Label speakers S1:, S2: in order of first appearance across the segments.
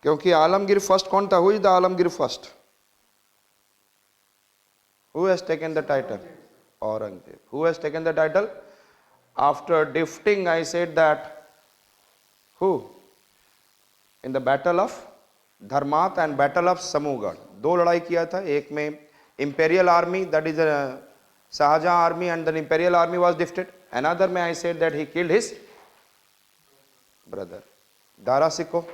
S1: क्योंकि आलमगीर फर्स्ट कौन था? Who is the Alamgir first? Who has taken the title? Aurangzeb. Who has taken the title? After defeating, I said that, who? In the battle of Dharmat and battle of Samugad. दो लड़ाई किया था, एक में imperial army, that is Shahjahan army, and the imperial army was defeated. Another में I said that he killed his brother Dara Shikoh,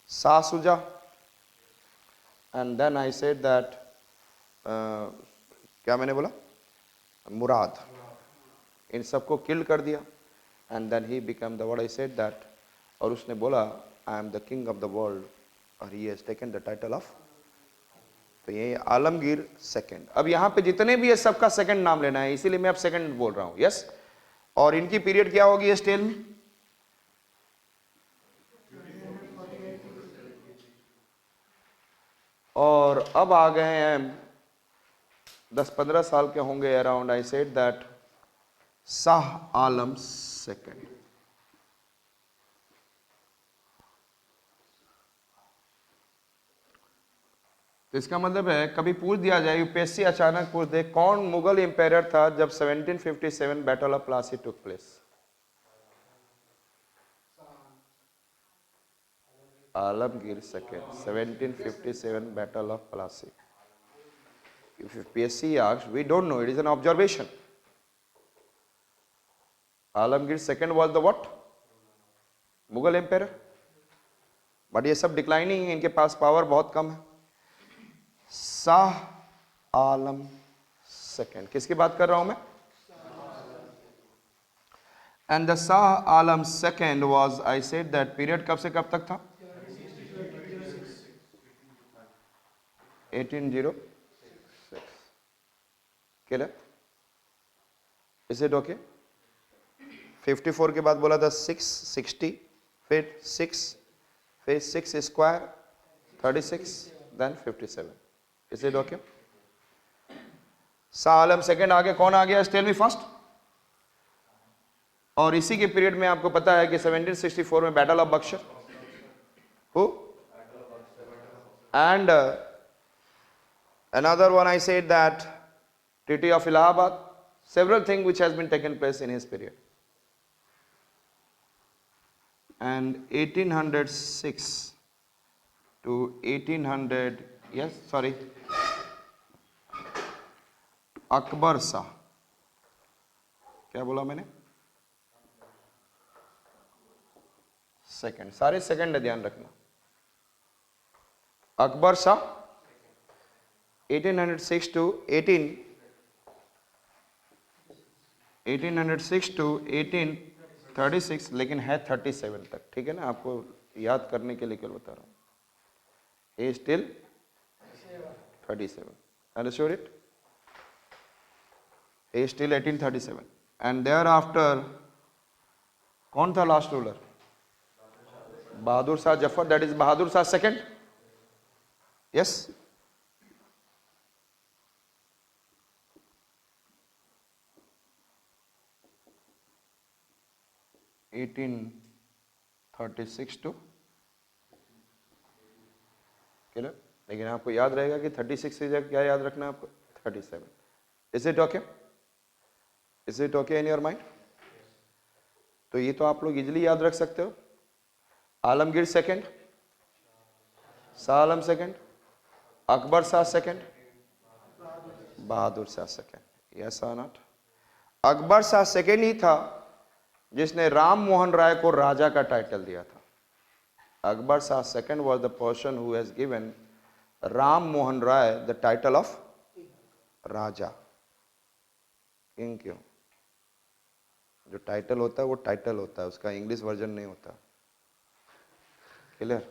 S1: Shah Shuja, and then I said that क्या मैंने बोला? मुराद. इन सबको किल कर दिया. And then he become the what I said that, और उसने बोला I am the king of the world, और he has taken the title of. तो ये आलमगीर सेकंड. अब यहाँ पे जितने भी है सबका सेकंड नाम लेना है, इसीलिए मैं अब सेकंड बोल रहा हूँ. यस. और इनकी पीरियड क्या होगी इस टेल में? और अब आ गए हैं 10-15 साल के होंगे around. I said that Shah Alam second. तो इसका मतलब है कभी पूछ दिया जाए, यूपीएससी अचानक पूछ दे कौन मुगल एम्पायर था जब 1757 battle of Plassey took place? Alamgir second, 1757 battle of Plassey. If PSC asks, we don't know, it is an observation. Alamgir second was the what? Mughal empire. But ये सब डिक्लाइनिंग है, इनके पास पावर बहुत कम है. शाह आलम सेकंड, किसकी बात कर रहा हूं मैं? And the Shah Alam second was, I said that period कब से कब तक था? 1806. क्लियर? Is it okay? 54 के बाद बोला था 660, फिर 6, फिर 6 square 36, then 57. Is it okay? Shah Alam second आगे कौन आ गया? Tell me first. और इसी के पीरियड में आपको पता है कि 1764 में battle of Buxar, who? And another one I said that Treaty of Allahabad, several things which has been taken place in his period. And 1806 to 1800, yes, sorry, Akbar Shah. क्या बोला मैंने? सेकंड. सारे सेकंड है, ध्यान रखना. अकबर शाह 1806 to 1836, लेकिन है 37 तक. ठीक है ना? आपको याद करने के लिए केवल बता रहा हूं. He is still 37. Understood it? He is still 1837. And thereafter कौन था last ruler? Bahadur Shah Zafar. That is Bahadur Shah second. Yes. Eighteen 36 to clear. लेकिन आपको याद रहेगा कि 36 से क्या याद रखना है आपको? 37. Is it okay? Is it okay in your mind? तो ये तो आप लोग इजिली याद रख सकते हो. Alamgir second, Shah Alam second, Akbar Shah second, बहादुर शाह सेकंड. यस और नॉट? अकबर शाह सेकंड ही था जिसने राम मोहन राय को राजा का टाइटल दिया था. Akbar Shah second was the person who has given Ram Mohan Roy the title of Raja. King क्यों? जो टाइटल होता है वो टाइटल होता है, उसका इंग्लिश वर्जन नहीं होता. क्लियर?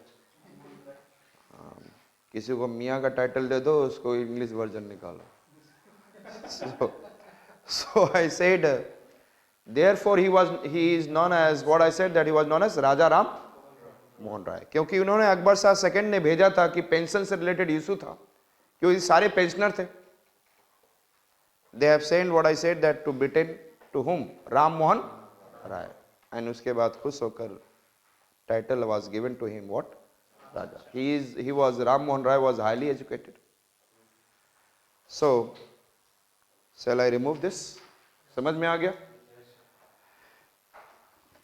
S1: किसी को मियाँ का टाइटल दे दो, उसको इंग्लिश वर्जन निकालो. So I said, therefore he is known as what I said, that he was known as राजा राम मोहन राय. क्योंकि उन्होंने अकबर शाह सेकंड ने भेजा था कि पेंशन से रिलेटेड इशू था, क्योंकि सारे पेंशनर थे. They have sent what I said that to Britain, to whom? Ram Mohan Roy. And उसके बाद खुश होकर title was given to him what? Raja. Ram Mohan Rai was highly educated. So, shall I remove this? समझ में आ गया?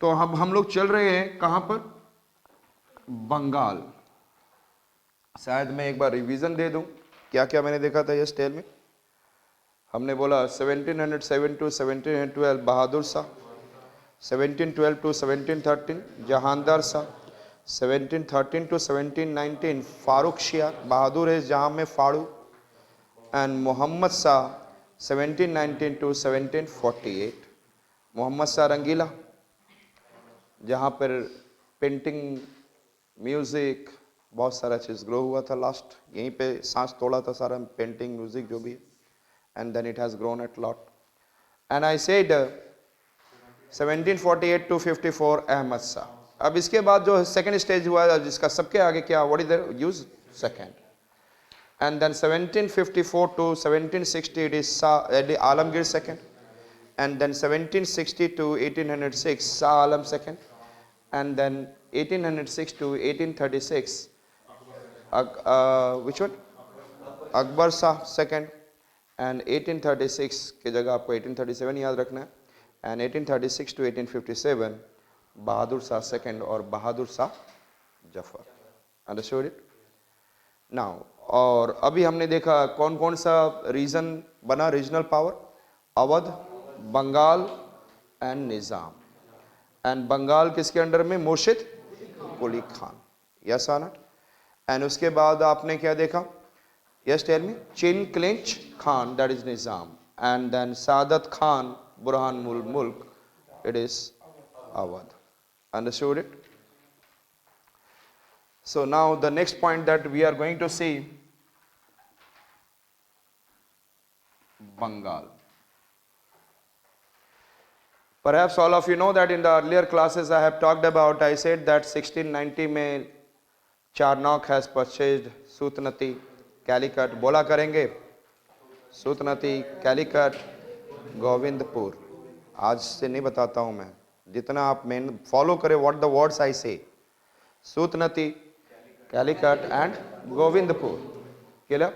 S1: तो हम लोग चल रहे हैं कहां पर? बंगाल. शायद मैं एक बार रिवीजन दे दूं क्या क्या मैंने देखा था ये स्टेल में. हमने बोला 1707 to 1712 Bahadur Shah, 1712 to 1713 Jahandar Shah, 1713 to 1719 Farooq शियार, बहादुर है जहां में फाड़ू, एंड मोहम्मद शाह 1719 to 1748. मोहम्मद शाह रंगीला जहाँ पर पेंटिंग, म्यूज़िक, बहुत सारा चीज़ ग्रो हुआ था. लास्ट यहीं पे सांस तोड़ा था सारा, पेंटिंग, म्यूज़िक जो भी है. And then it has grown at lot. And I said 1748 to 54 Ahmad Shah. अब इसके बाद जो सेकेंड स्टेज हुआ जिसका सबके आगे क्या, what is the use? Second. And then 1754 to 1760 it is Alamgir second, and then 1760 to 1806 Shah Alam second, and then 1806 to 1836 which one? Akbar Shah second, and 1836 की जगह आपको 1837 याद रखना है, and 1836 to 1857 Bahadur Shah second और बहादुर Shah Zafar. Understood it? Now, और अभी हमने देखा कौन कौन सा रीजन बना, regional power, Awadh, Bengal and Nizam. And Bengal किसके अंडर में? Murshid Quli Khan. Yes or not? And उसके बाद आपने क्या देखा? Yes tell me. Chin Qilich Khan, that is Nizam. And then Saadat Khan Burhan Mulk, it is Awadh. Understood it? So now the next point that we are going to see, Bengal. Perhaps all of you know that in the earlier classes I have talked about, I said that 1690 में चारनॉक has purchased सूतनती, Calicut. बोला करेंगे सूतनती, कैलीकट, गोविंदपुर. आज से नहीं बताता हूँ मैं, जितना आप मेन फॉलो करें what the words I say. सूतनती, Calicut and Govindpur. Clear?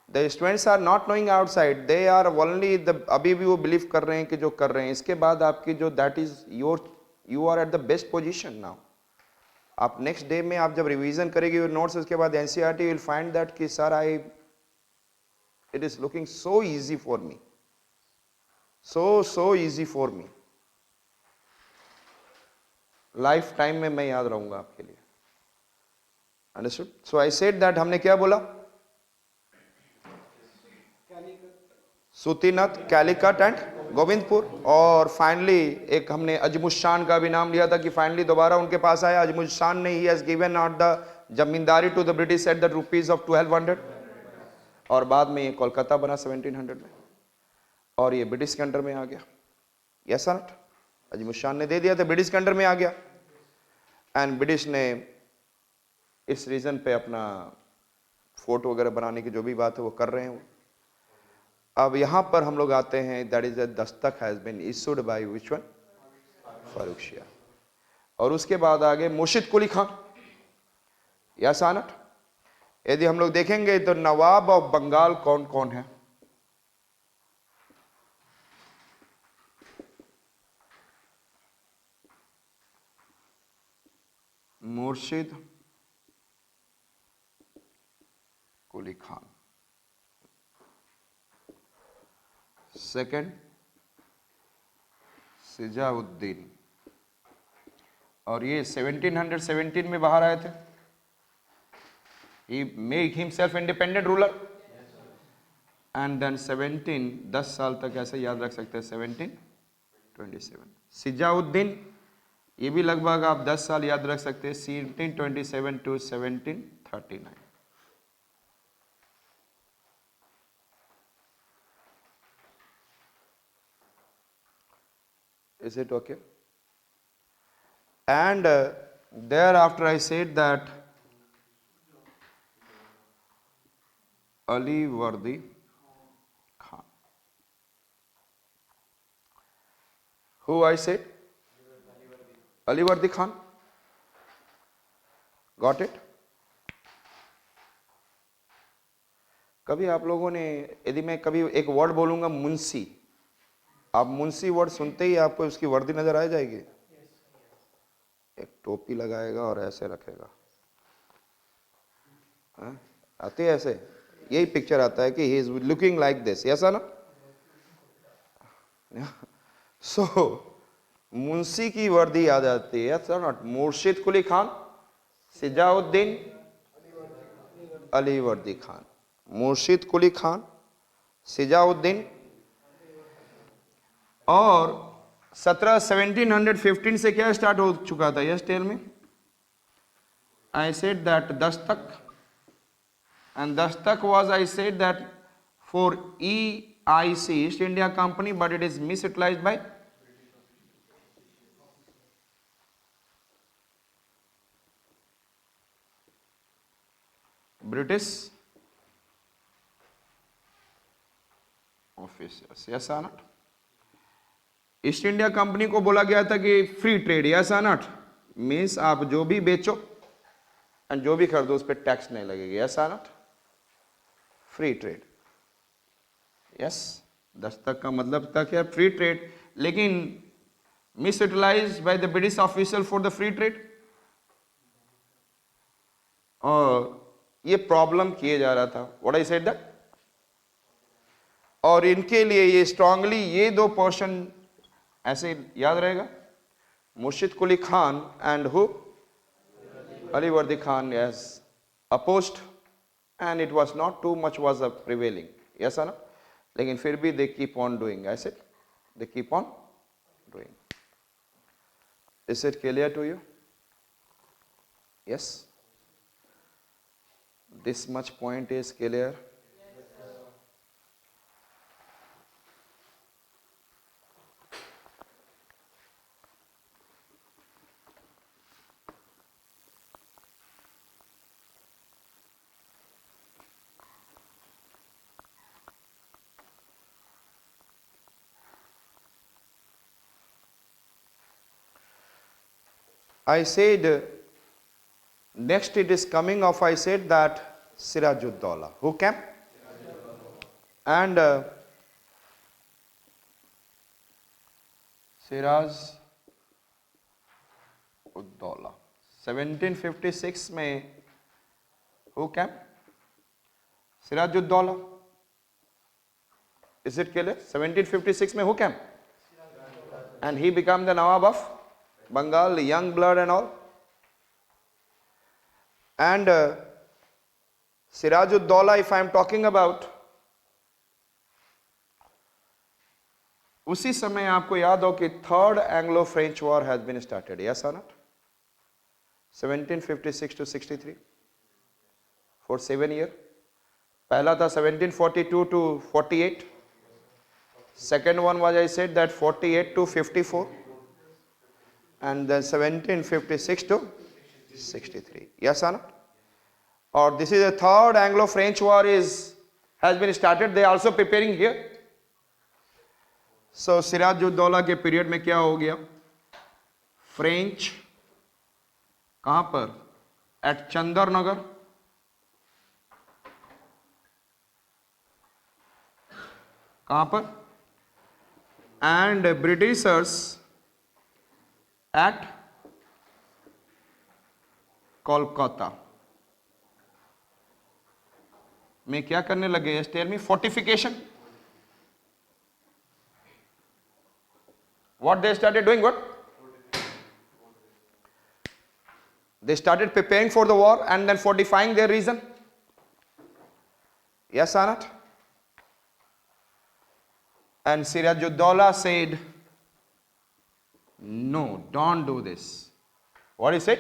S1: The students are not knowing outside. They are only the अभी भी वो believe कर रहे हैं कि जो कर रहे हैं. इसके बाद आपकी जो that is you are at the best position now. आप next day में आप जब revision करेंगे your notes, उसके बाद NCERT will find that कि sir it is looking so easy for me. So easy for me. Lifetime में मैं याद रहूँगा आपके लिए. Understood? So I said that हमने क्या बोला? सूतीनाथ, कैलीकट एंड गोविंदपुर. और फाइनली एक हमने अजमुशान का भी नाम लिया था कि फाइनली दोबारा उनके पास आया. अजमुशान ने ही has given out the zamindari to the British at the rupees of 1200. और बाद में ये कोलकाता बना 1700 में, और ये ब्रिटिश के अंडर में आ गया. Yes sir? अजमुशान ने दे दिया था, ब्रिटिश के अंडर में आ गया. एंड ब्रिटिश ने इस रीजन पे अपना फोर्ट वगैरह बनाने की जो भी बात है वो कर रहे हैं. अब यहां पर हम लोग आते हैं, दैट इज द दस्तक has been issued by which one? Farrukhsiyar. और उसके बाद आगे Murshid Quli Khan. Yes or not? यदि हम लोग देखेंगे तो नवाब ऑफ बंगाल कौन कौन है? मुर्शिद कुली खान. सेकंड सिजाउद्दीन. और ये 1717 में बाहर आए थे. He made himself independent ruler. And then 10 साल तक ऐसे याद रख सकते हैं 1727. सिजाउद्दीन ये भी लगभग आप 10 साल याद रख सकते हैं 1727 to 1739. Is it okay? And thereafter I said that Ali Wardi Khan. Who I said? Ali Wardi Khan. Got it? कभी आप लोगों ने, यदि मैं कभी एक वर्ड बोलूंगा मुंशी, आप मुंशी वर्ड सुनते ही आपको उसकी वर्दी नजर आ जाएगी? एक टोपी लगाएगा और ऐसे रखेगा, हाँ? आती है ऐसे, यही पिक्चर आता है कि he is looking like this, ऐसा ना? सो मुंशी की वर्दी याद आती है, सर नॉट? मुर्शिद कुली खान, सिजाउद्दीन अली वर्दी खान, मुर्शिद कुली खान, सिजाउद्दीन। और 1715 से क्या स्टार्ट हो चुका था? Yes tell me. I said that Dastak, and Dastak was, I said that, for EIC, East India Company, but it is misutilized by British officers, yes or not? East India company को बोला गया था कि free trade, yes और not? Means आप जो भी बेचो एंड जो भी खरीदो उस पर टैक्स नहीं लगेगा, यस और not? Free trade, yes. Dastak का मतलब था क्या? Free trade. लेकिन misutilize by the British official for the free trade, और ये प्रॉब्लम किए जा रहा था। What I said that? और इनके लिए ये स्ट्रांगली ये दो पर्सन ऐसे याद रहेगा, Murshid Quli Khan and who? Alivardi Khan, yes, opposed, and it was not too much was a prevailing, yes है ना? लेकिन फिर भी they keep on doing, I said they keep on doing. Is it clear to you? Yes, this much point is clear. I said next it is coming of, I said that Sirajud-Dawla. Who came? And Siraj-ud-Dawla 1756 में who came? Siraj-ud-Dawla. Is it clear? 1756 में who came? And he became the Nawab of Bengal, young blood and all. And Siraj-ud-Dawla, if I am talking about, उसी समय आपको याद हो कि third Anglo French war has been started, yes और not? 1756 to 63 for 7 years. पहला था 1742 to 48. Second one was, I said that, 48 to 54, and then 1756 to 63, yes or not? Or this is the third Anglo-French war has been started. They are also preparing here. So Siraj-ud-Daulah के period में क्या हो गया? French कहां पर? Eight Chandarnagar, कहां पर? And Britishers eight Kolkata में क्या करने लगे? Yes tell me. Fortification. What they started doing? What? They started preparing for the war and then fortifying their region. Yes or not? And Siraj-ud-Dawla said, no, don't do this. What he said?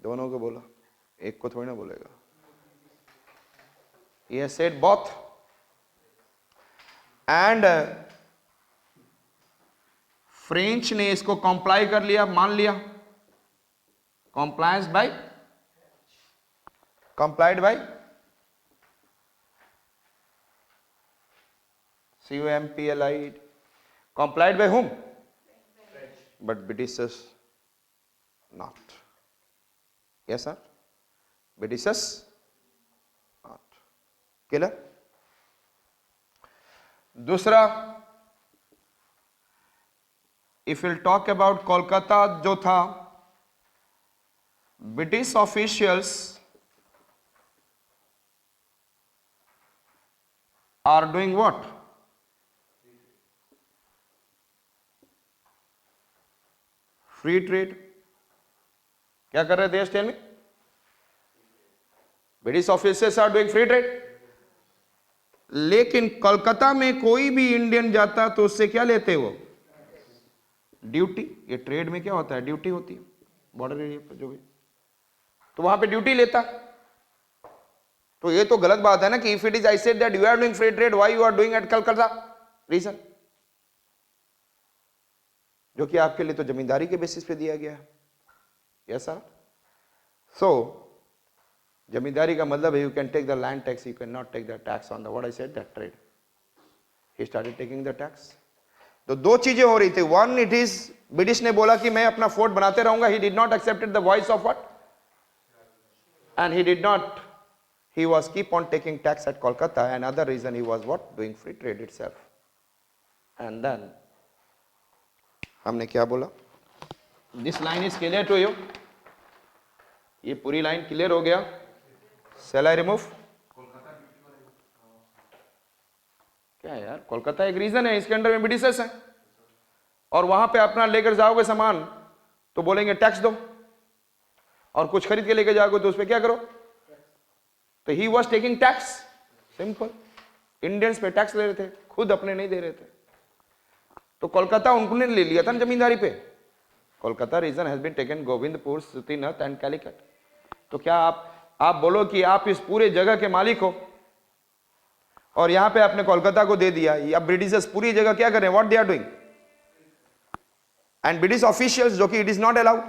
S1: दोनों को बोला, एक को थोड़ी ना बोलेगा। He has said both. And French ने इसको कॉम्प्लाई कर लिया, मान लिया। Compliance by, complied by COMPLI, complied by whom? But Britishers not. Yes sir, Britishers clear? दूसरा, if will talk about Kolkata, जो था British officials are doing what? Free trade. क्या कर रहे थे? Tell me. British officers are doing free trade. लेकिन कोलकाता में कोई भी इंडियन जाता तो उससे क्या लेते वो? ड्यूटी। ये ट्रेड में क्या होता है? ड्यूटी होती है, बॉर्डर एरिया पर जो भी, तो वहां पे ड्यूटी लेता। तो ये तो गलत बात है ना कि if it is I said that you are doing free trade, why you are doing at Calcutta? Reason जो कि आपके लिए तो जमींदारी के बेसिस पे दिया गया है। Yes sir. सो जमींदारी का मतलब है you can take the land tax, you can not take the tax on the what I said that trade. He started taking the tax. तो दो चीजें हो रही थी। वन, इट इज ब्रिटिश ने बोला कि मैं अपना फोर्ट बनाते रहूंगा। He did not accepted the voice of what, and he did not, he was keep on taking tax at Kolkata. Another reason he was what? Doing free trade itself. And then हमने क्या बोला? This line is clear to you? ये पूरी line clear हो गया? Shall I remove? क्या है यार, कोलकाता एक रीजन है, इसके अंडर में ब्रिटिशर्स हैं, और वहां पे अपना लेकर जाओगे सामान तो बोलेंगे टैक्स दो, और कुछ खरीद के लेकर जाओगे तो उस पर क्या करो? तो he was taking tax. Simple. Indians पे टैक्स ले रहे थे, खुद अपने नहीं दे रहे थे। तो कोलकाता उन्होंने ले लिया था ना जमींदारी पे। Kolkata region has been taken Govindpur, Sutanuti and Calicut. तो क्या आप बोलो कि आप इस पूरे जगह के मालिक हो और यहां पे आपने कोलकाता को दे दिया। अब ब्रिटिशर्स पूरी जगह क्या कर रहे हैं? What they are doing? And British officials, जो कि इट इज नॉट अलाउड,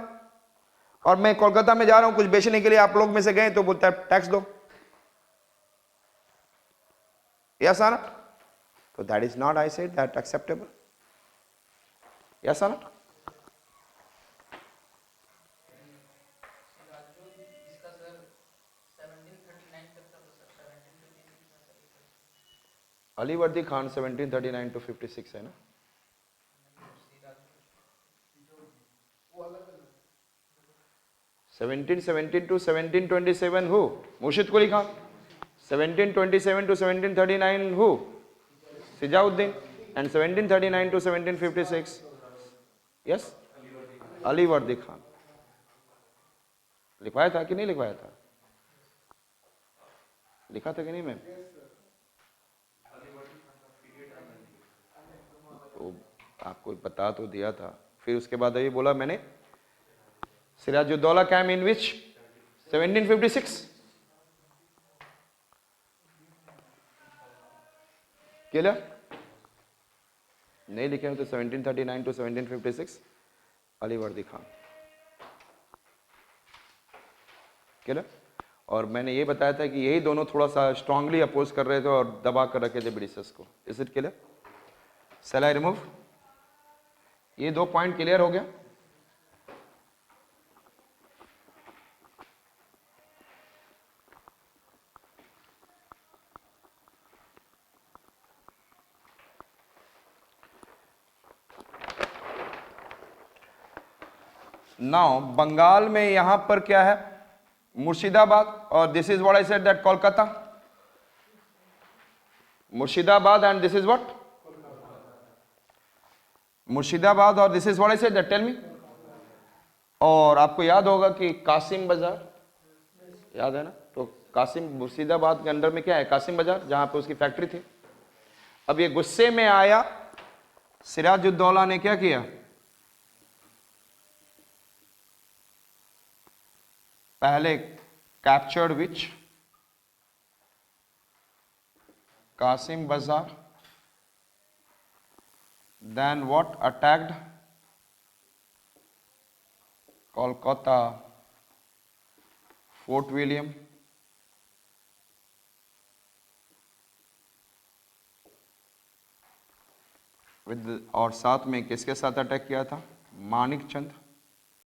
S1: और मैं कोलकाता में जा रहा हूं कुछ बेचने के लिए, आप लोग में से गए तो बोलता है टैक्स दो। Yes or not? So that is not, I said, that acceptable. Yes or not? Alivardi Khan 1739 to 56 है ना? (1717 to 1727 who? मुर्शिद Quli Khan. 1727 to 1739 who? सिजाउद्दीन. And 1739 to 1756, yes, Alivardi Khan. लिखवाया था कि नहीं लिखवाया था? लिखा था कि नहीं मैम? तो आपको बता तो दिया था। फिर उसके बाद अभी बोला मैंने, सिराजुद्दौला कैम इन विच 1756, क्लियर? नहीं लिखे हो तो 1739 टू 1756 अलीवर्दी खान, क्लियर? और मैंने ये बताया था कि यही दोनों थोड़ा सा स्ट्रांगली अपोज कर रहे थे और दबा कर रखे थे ब्रिटिशर्स को। Is it clear? Shall I remove? ये दो पॉइंट क्लियर हो गया? नाउ बंगाल में यहां पर क्या है? मुर्शिदाबाद, और this is what I said that Kolkata, Murshidabad, and this is what Murshidabad, और this is what I said that, tell me. और आपको याद होगा कि कासिम बाजार, याद है ना? तो कासिम, मुर्शिदाबाद के अंदर में क्या है? कासिम बाजार, जहां पे उसकी फैक्ट्री थी। अब ये गुस्से में आया, सिराजुद्दौला ने क्या किया? पहले कैप्चर्ड विच कासिम बाजार, then what? Attacked Kolkata Fort William, और साथ में किसके साथ अटैक किया था? मानिक चंद,